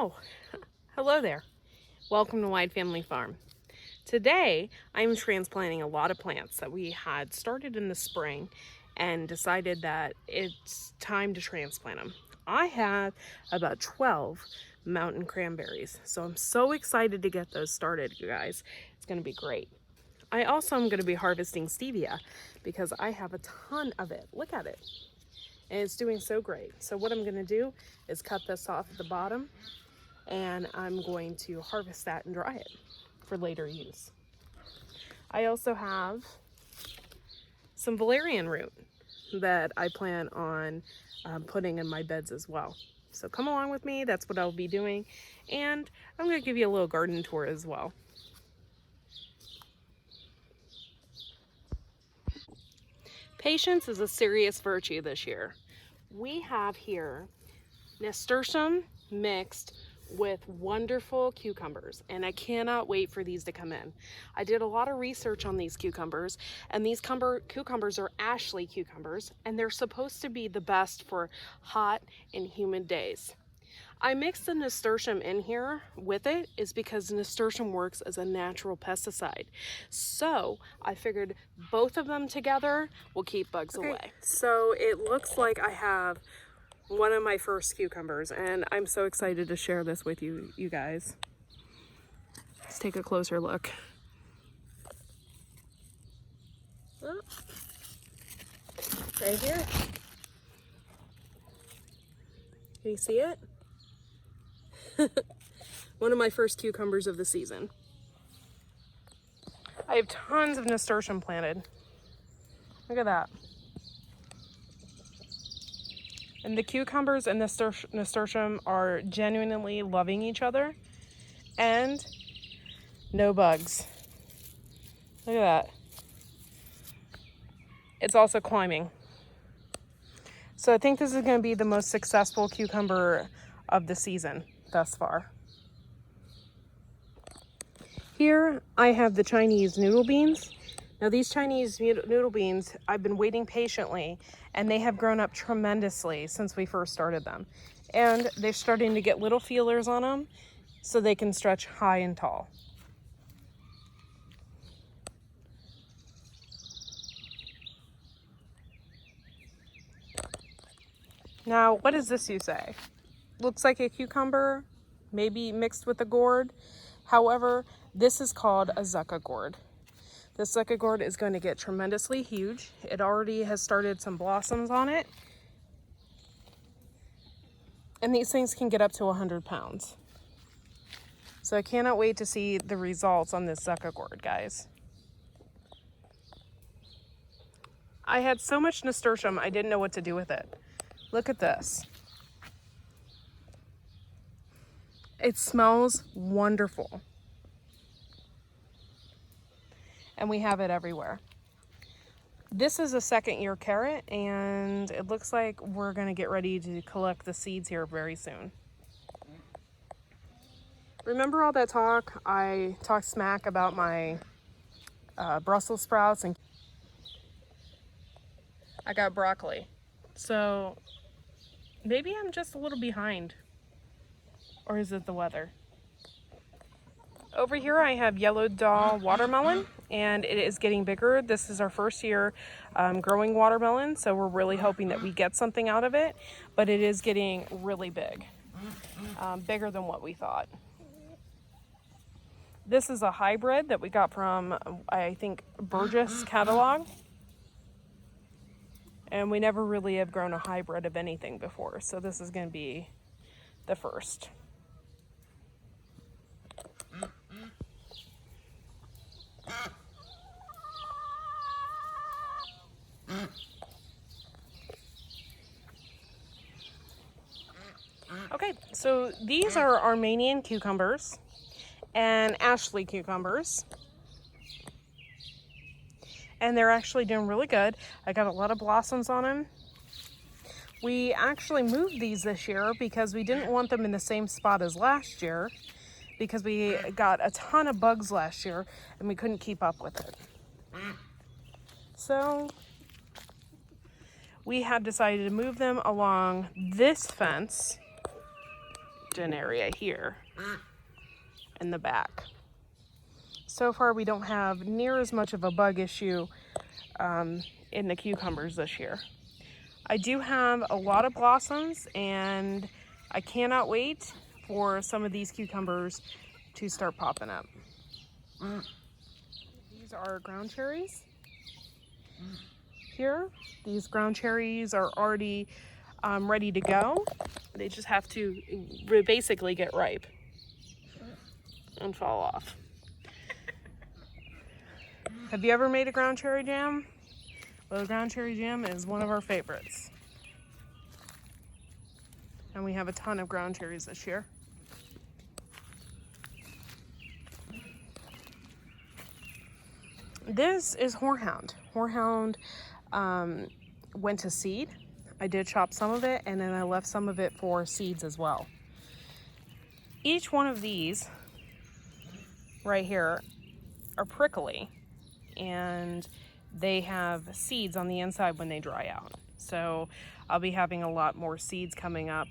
Oh, hello there. Welcome to Wide Family Farm. Today, I'm transplanting a lot of plants that we had started in the spring and decided that it's time to transplant them. I have about 12 mountain cranberries, so I'm so excited to get those started, you guys. It's going to be great. I also am going to be harvesting stevia because I have a ton of it. Look at it. And it's doing so great. So what I'm going to do is cut this off at the bottom, and I'm going to harvest that and dry it for later use. I also have some valerian root that I plan on putting in my beds as well. So come along with me, that's what I'll be doing. And I'm going to give you a little garden tour as well. Patience is a serious virtue this year. We have here nasturtium mixed with wonderful cucumbers, and I cannot wait for these to come in. I did a lot of research on these cucumbers, and these cucumbers are Ashley cucumbers, and they're supposed to be the best for hot and humid days. I mixed the nasturtium in here with it is because nasturtium works as a natural pesticide. So I figured both of them together will keep bugs away. So it looks like I have one of my first cucumbers, and I'm so excited to share this with you guys. Let's take a closer look. Oh, right here. Can you see it? One of my first cucumbers of the season. I have tons of nasturtium planted. Look at that. And the cucumbers and nasturtium are genuinely loving each other, and no bugs. Look at that. It's also climbing. So I think this is going to be the most successful cucumber of the season thus far. Here I have the Chinese noodle beans. Now these Chinese noodle beans, I've been waiting patiently, and they have grown up tremendously since we first started them. And they're starting to get little feelers on them so they can stretch high and tall. Now, what does this you say? Looks like a cucumber, maybe mixed with a gourd. However, this is called a zucca gourd. This zucca gourd is going to get tremendously huge. It already has started some blossoms on it. And these things can get up to 100 pounds. So I cannot wait to see the results on this zucca gourd, guys. I had so much nasturtium, I didn't know what to do with it. Look at this. It smells wonderful. And we have it everywhere. This is a second year carrot, and it looks like we're gonna get ready to collect the seeds here very soon. Remember all that talk? I talked smack about my Brussels sprouts, and I got broccoli. So maybe I'm just a little behind. Or is it the weather? Over here I have yellow doll watermelon, and it is getting bigger. This is our first year growing watermelon, so we're really hoping that we get something out of it, but it is getting really big, bigger than what we thought. This is a hybrid that we got from, I think, Burgess catalog, and we never really have grown a hybrid of anything before, so this is going to be the first. Okay, so these are Armenian cucumbers and Ashley cucumbers. And they're actually doing really good. I got a lot of blossoms on them. We actually moved these this year because we didn't want them in the same spot as last year, because we got a ton of bugs last year and we couldn't keep up with it. So we have decided to move them along this fence an area here in the back. So far we don't have near as much of a bug issue in the cucumbers this year. I do have a lot of blossoms, and I cannot wait for some of these cucumbers to start popping up. These are ground cherries. Here, these ground cherries are already ready to go. They just have to basically get ripe and fall off. Have you ever made a ground cherry jam? Well, the ground cherry jam is one of our favorites. And we have a ton of ground cherries this year. This is horehound. Horehound went to seed. I did chop some of it, and then I left some of it for seeds as well. Each one of these right here are prickly, and they have seeds on the inside when they dry out. So I'll be having a lot more seeds coming up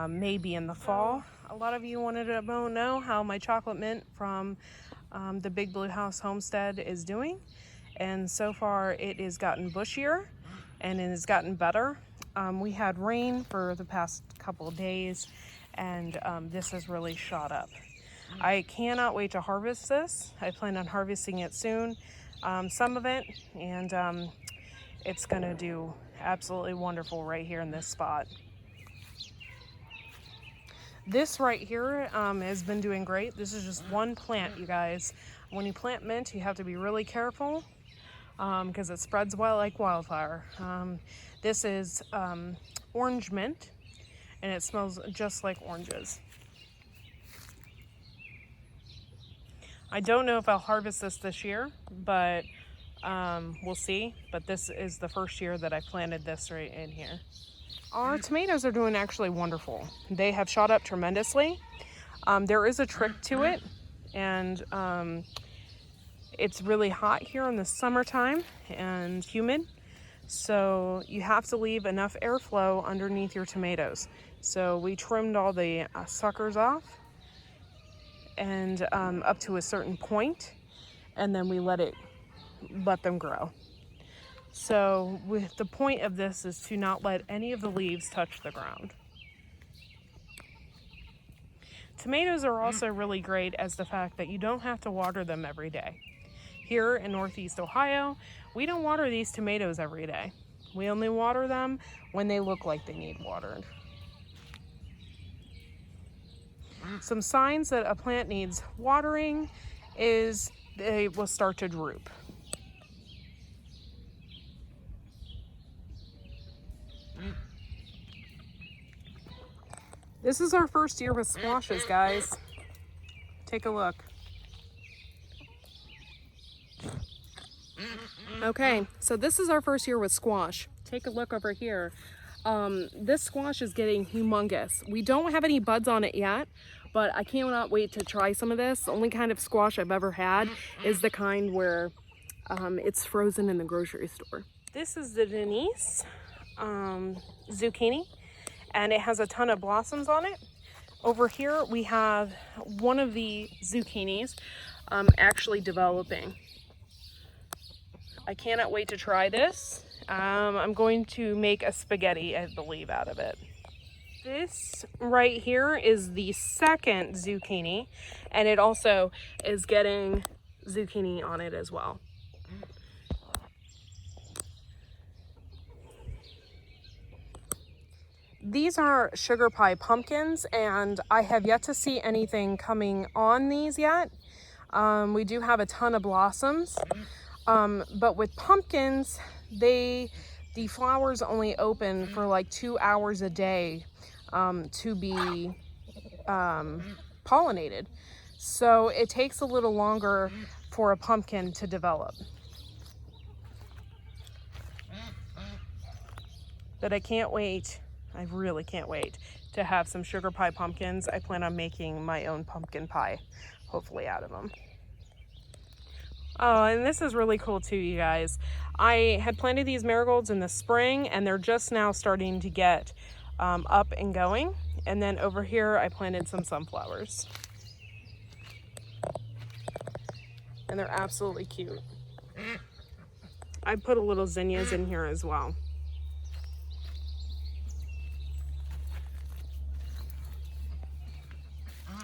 maybe in the fall. A lot of you wanted to know how my chocolate mint from the Big Blue House homestead is doing, and so far it has gotten bushier and it has gotten better. We had rain for the past couple of days, and this has really shot up. I cannot wait to harvest this. I plan on harvesting it soon, some of it, and it's gonna do absolutely wonderful right here in this spot. This right here has been doing great. This is just one plant, you guys. When you plant mint, you have to be really careful because it spreads like wildfire. This is orange mint, and it smells just like oranges. I don't know if I'll harvest this year, but we'll see. But this is the first year that I planted this right in here. Our tomatoes are doing actually wonderful. They have shot up tremendously. There is a trick to it, and it's really hot here in the summertime and humid. So you have to leave enough airflow underneath your tomatoes. So we trimmed all the suckers off and up to a certain point, and then we let them grow. So the point of this is to not let any of the leaves touch the ground. Tomatoes are also really great as the fact that you don't have to water them every day. Here in Northeast Ohio, we don't water these tomatoes every day. We only water them when they look like they need watered. Some signs that a plant needs watering is they will start to droop. This is our first year with squashes, guys. Take a look. Okay, so this is our first year with squash. Take a look over here. This squash is getting humongous. We don't have any buds on it yet, but I cannot wait to try some of this. The only kind of squash I've ever had is the kind where it's frozen in the grocery store. This is the Denise zucchini, and it has a ton of blossoms on it. Over here we have one of the zucchinis actually developing. I cannot wait to try this. I'm going to make a spaghetti, I believe, out of it. This right here is the second zucchini, and it also is getting zucchini on it as well. These are sugar pie pumpkins, and I have yet to see anything coming on these yet. We do have a ton of blossoms, but with pumpkins, the flowers only open for like 2 hours a day to be pollinated. So it takes a little longer for a pumpkin to develop. But I can't wait. I really can't wait to have some sugar pie pumpkins. I plan on making my own pumpkin pie, hopefully out of them. Oh, and this is really cool too, you guys. I had planted these marigolds in the spring, and they're just now starting to get up and going. And then over here, I planted some sunflowers. And they're absolutely cute. I put a little zinnias in here as well.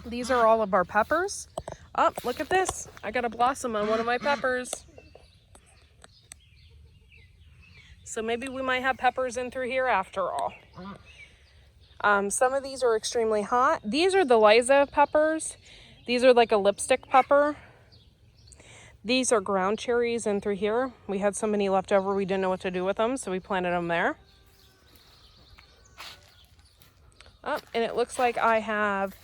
These are all of our peppers. Oh, look at this. I got a blossom on one of my peppers. So maybe we might have peppers in through here after all. Some of these are extremely hot. These are the Liza peppers. These are like a lipstick pepper. These are ground cherries in through here. We had so many left over, we didn't know what to do with them, so we planted them there. Oh, and it looks like I have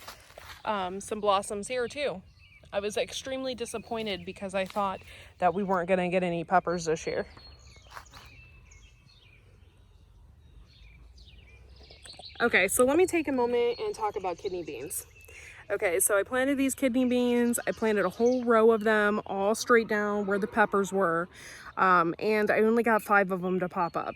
some blossoms here too. I was extremely disappointed because I thought that we weren't going to get any peppers this year. Okay, so let me take a moment and talk about kidney beans. Okay, so I planted these kidney beans. I planted a whole row of them all straight down where the peppers were. And I only got 5 of them to pop up.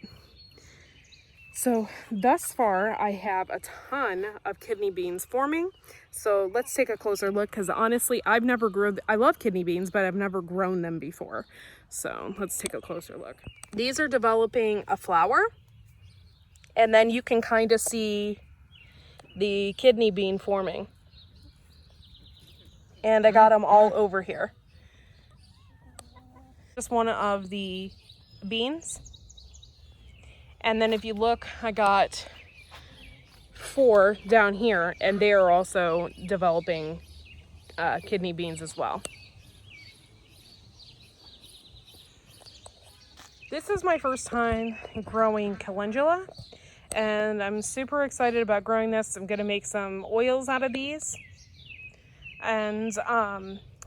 So thus far, I have a ton of kidney beans forming. So let's take a closer look because honestly, I love kidney beans, but I've never grown them before. So let's take a closer look. These are developing a flower. And then you can kind of see the kidney bean forming. And I got them all over here. Just one of the beans. And then if you look, I got 4 down here, and they are also developing kidney beans as well. This is my first time growing calendula, and I'm super excited about growing this. I'm gonna make some oils out of these. And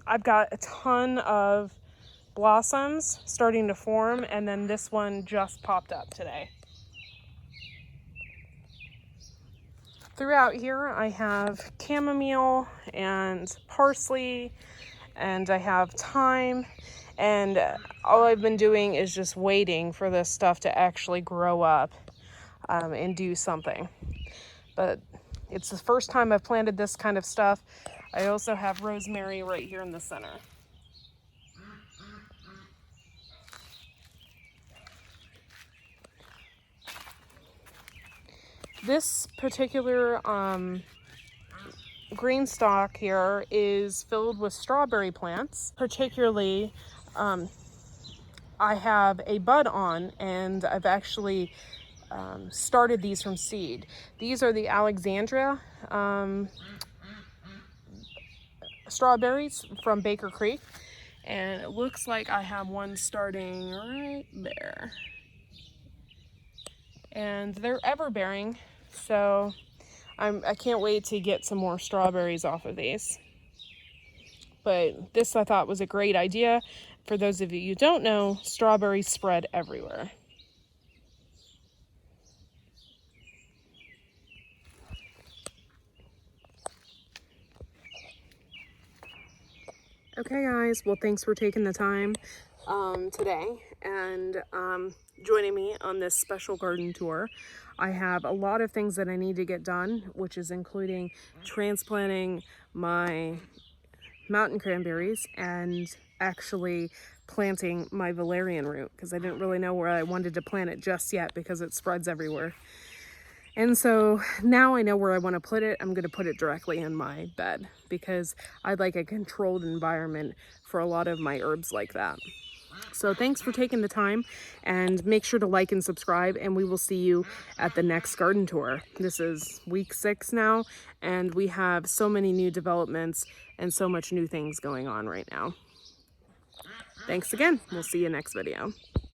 I've got a ton of blossoms starting to form, and then this one just popped up today. Throughout here, I have chamomile and parsley, and I have thyme, and all I've been doing is just waiting for this stuff to actually grow up and do something. But it's the first time I've planted this kind of stuff. I also have rosemary right here in the center. This particular green stalk here is filled with strawberry plants. Particularly, I have a bud on, and I've actually started these from seed. These are the Alexandria strawberries from Baker Creek, and it looks like I have one starting right there. And they're ever-bearing, so I can't wait to get some more strawberries off of these. But this I thought was a great idea. For those of you who don't know, strawberries spread everywhere. Okay guys, well thanks for taking the time today and joining me on this special garden tour. I have a lot of things that I need to get done, which is including transplanting my mountain cranberries and actually planting my valerian root, because I didn't really know where I wanted to plant it just yet because it spreads everywhere. And so now I know where I want to put it. I'm going to put it directly in my bed because I'd like a controlled environment for a lot of my herbs like that. So thanks for taking the time, and make sure to like and subscribe, and we will see you at the next garden tour. This is week 6 now, and we have so many new developments and so much new things going on right now. Thanks again. We'll see you next video.